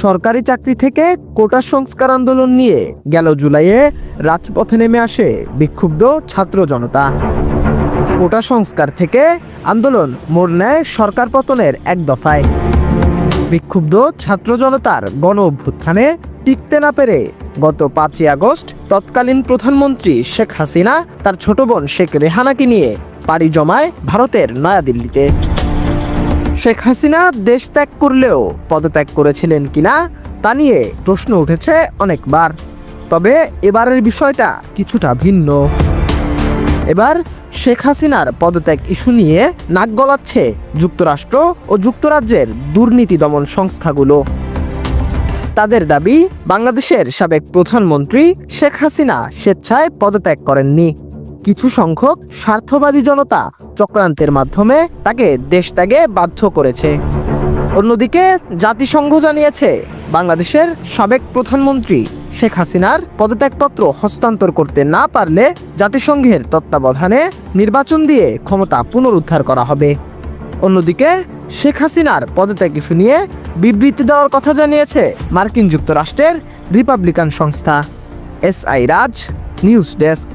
সরকারি চাকরি থেকে কোটা সংস্কার আন্দোলন নিয়ে গেল জুলাইয়ে রাজপথে নেমে আসে বিক্ষুব্ধ ছাত্র জনতা। কোটা সংস্কার থেকে আন্দোলন মোড় নেয় সরকার পতনের এক দফায়। বিক্ষুব্ধ ছাত্র জনতার গণ অভ্যুত্থানে টিকতে না পেরে গত 5ই আগস্ট তৎকালীন প্রধানমন্ত্রী শেখ হাসিনা তার ছোট বোন শেখ রেহানাকে নিয়ে পাড়ি জমায় ভারতের নয়াদিল্লিতে। শেখ হাসিনা দেশ ত্যাগ করলেও পদত্যাগ করেছিলেন কিনা তা নিয়ে প্রশ্ন উঠেছে অনেকবার। তবে এবারের বিষয়টা কিছুটা ভিন্ন। এবার শেখ হাসিনার পদত্যাগ ইস্যু নিয়ে নাক গলাচ্ছে যুক্তরাষ্ট্র ও যুক্তরাজ্যের দুর্নীতি দমন সংস্থাগুলো। তাদের দাবি, বাংলাদেশের সাবেক প্রধানমন্ত্রী শেখ হাসিনা স্বেচ্ছায় পদত্যাগ করেননি। কিছু সংখ্যক স্বার্থবাদী জনতা চক্রান্তের মাধ্যমে তাকে দেশ ত্যাগে বাধ্য করেছে। অন্যদিকে জাতিসংঘ জানিয়েছে, বাংলাদেশের সাবেক প্রধানমন্ত্রী শেখ হাসিনার পদত্যাগপত্র হস্তান্তর করতে না পারলে জাতিসংঘের তত্ত্বাবধানে নির্বাচন দিয়ে ক্ষমতা পুনরুদ্ধার করা হবে। অন্যদিকে শেখ হাসিনার পদত্যাগ ইস্যু নিয়ে বিবৃতি দেওয়ার কথা জানিয়েছে মার্কিন যুক্তরাষ্ট্রের রিপাবলিকান সংস্থা। SI রাজ, নিউজ ডেস্ক।